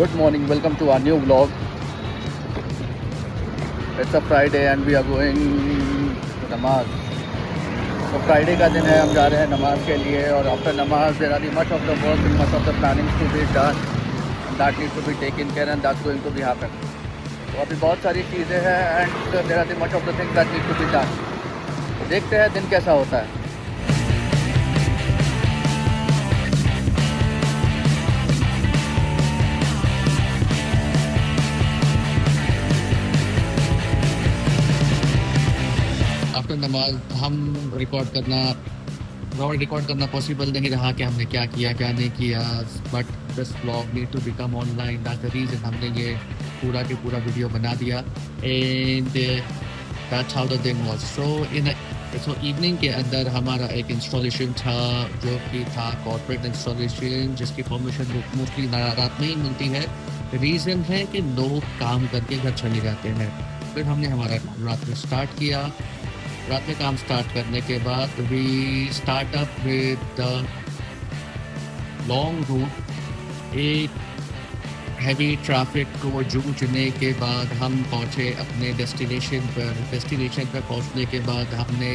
Good morning, welcome to our new vlog. It's a Friday and we are going to नमाज. तो Friday का दिन है, हम जा रहे हैं नमाज के लिए और आफ्टर नमाज there are much of the work and much of the planning to be done that need to be taken care and that's going to be happen. तो अभी बहुत सारी चीज़ें हैं and there are much of the things that need to be done. देखते हैं दिन कैसा होता है. आफ्टर नमाज हम रिकॉर्ड करना पॉसिबल नहीं रहा कि हमने क्या किया क्या नहीं किया, but this vlog need to become online. That's the reason हमने ये पूरा के पूरा वीडियो बना दिया and that's how the thing was. So evening के अंदर हमारा एक इंस्टॉलेशन था जो कि था कॉर्पोरेट इंस्टॉलेशन, जिसकी परमिशन मोस्टली रात में ही मिलती है. रीज़न है कि लोग काम करके घर चले जाते हैं. फिर हमने हमारा काम रात में स्टार्ट किया. रात में काम स्टार्ट करने के बाद we start up with the long route. एक हैवी ट्रैफिक को जूझने के बाद हम पहुँचे अपने डेस्टिनेशन पर पहुँचने के बाद हमने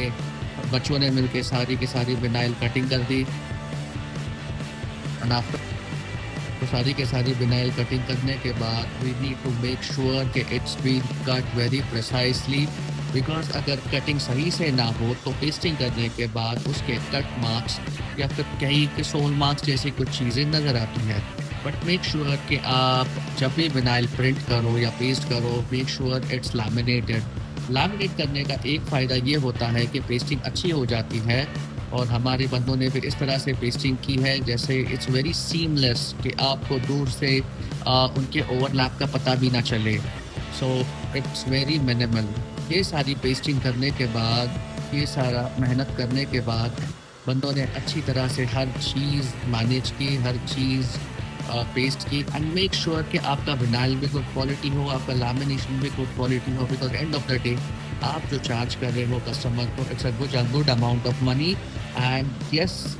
बच्चों ने मिलके सारी की सारी विनाइल कटिंग कर दी. एंड आफ्टर तो सारी के सारी विनाइल कटिंग करने के बाद we need to make sure कि it's been cut very precisely, because अगर कटिंग सही से ना हो तो पेस्टिंग करने के बाद उसके कट मार्क्स या फिर कहीं के सोल मार्क्स जैसी कुछ चीज़ें नज़र आती हैं. बट मेक श्योर कि आप जब भी विनाइल प्रिंट करो या पेस्ट करो, make sure it's laminated. Laminate करने का एक फ़ायदा ये होता है कि पेस्टिंग अच्छी हो जाती है और हमारे बंदों ने फिर इस तरह से पेस्टिंग की है जैसे इट्स वेरी सीमलेस कि आपको दूर से उनके ओवरलैप का पता भी ना चले. So it's very minimal. ये सारी पेस्टिंग करने के बाद, ये सारा मेहनत करने के बाद बंदों ने अच्छी तरह से हर चीज़ मैनेज की, हर चीज़ पेस्ट की. एंड मेक श्योर कि आपका विनाइल भी गुड क्वालिटी हो, आपका लैमिनेशन भी गुड क्वालिटी हो, because end of the day आप जो चार्ज कर रहे हो कस्टमर को it's a good amount of money. And yes,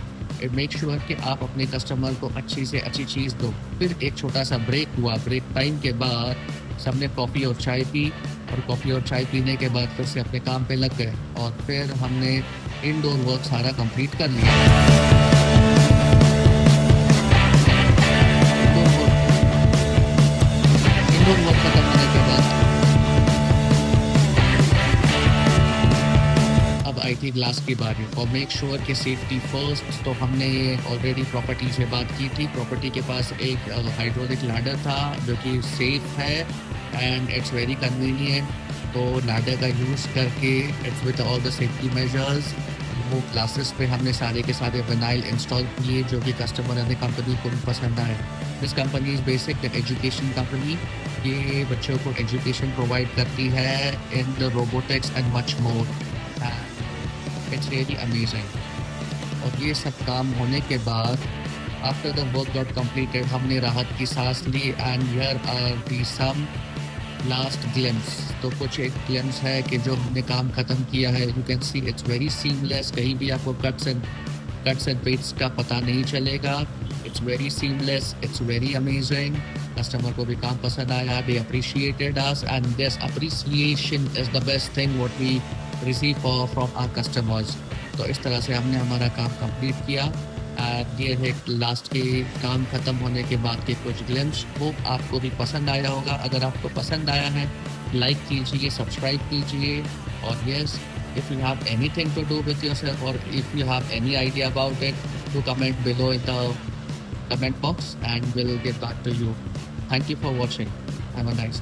make sure कि आप अपने कस्टमर को अच्छी से अच्छी चीज़ दो. फिर एक छोटा सा ब्रेक हुआ. ब्रेक टाइम के बाद सबने कॉफ़ी और चाय पी और कॉफ़ी और चाय पीने के बाद फिर से अपने काम पे लग गए और फिर हमने इनडोर वर्क सारा कंप्लीट कर लिया. इनडोर वर्क खत्म होने के बाद अब आई थी ग्लास की बारी. और मेक श्योर कि सेफ्टी फर्स्ट. तो हमने ऑलरेडी प्रॉपर्टी से बात की थी. प्रॉपर्टी के पास एक हाइड्रोलिक लैडर था जो कि सेफ है एंड इट्स वेरी कन्वीनियंट. तो लैडर का यूज़ करके it's with all the safety measures वो क्लासेस पे हमने सारे के सारे विनाइल इंस्टॉल किए जो कि कस्टमर ने कंपनी को पसंद आए. This company is basic education company. ये बच्चों को एजुकेशन प्रोवाइड करती है in the robotics and much more. It's really amazing. और ये सब काम होने के बाद after the work got completed हमने राहत की सांस ली. And here are the some last glimpse. तो कुछ एक ग्लिम्स है कि जो हमने काम ख़त्म किया है. You can see it's very seamless. कहीं भी आपको कट्स एंड पेट्स का पता नहीं चलेगा. It's very seamless. It's very amazing. Customer को भी काम पसंद आया. They appreciated us and this appreciation is the best thing what we receive from our customers. तो इस तरह से हमने हमारा काम कंप्लीट किया. ये है लास्ट के काम ख़त्म होने के बाद के कुछ ग्लिम्स. वो आपको भी पसंद आया होगा. अगर आपको पसंद आया है लाइक कीजिए, सब्सक्राइब कीजिए. और yes, if you have anything to do with yourself और if you have any idea about it, to comment below in the comment box and will get back to you. Thank you for watching. Have a nice day.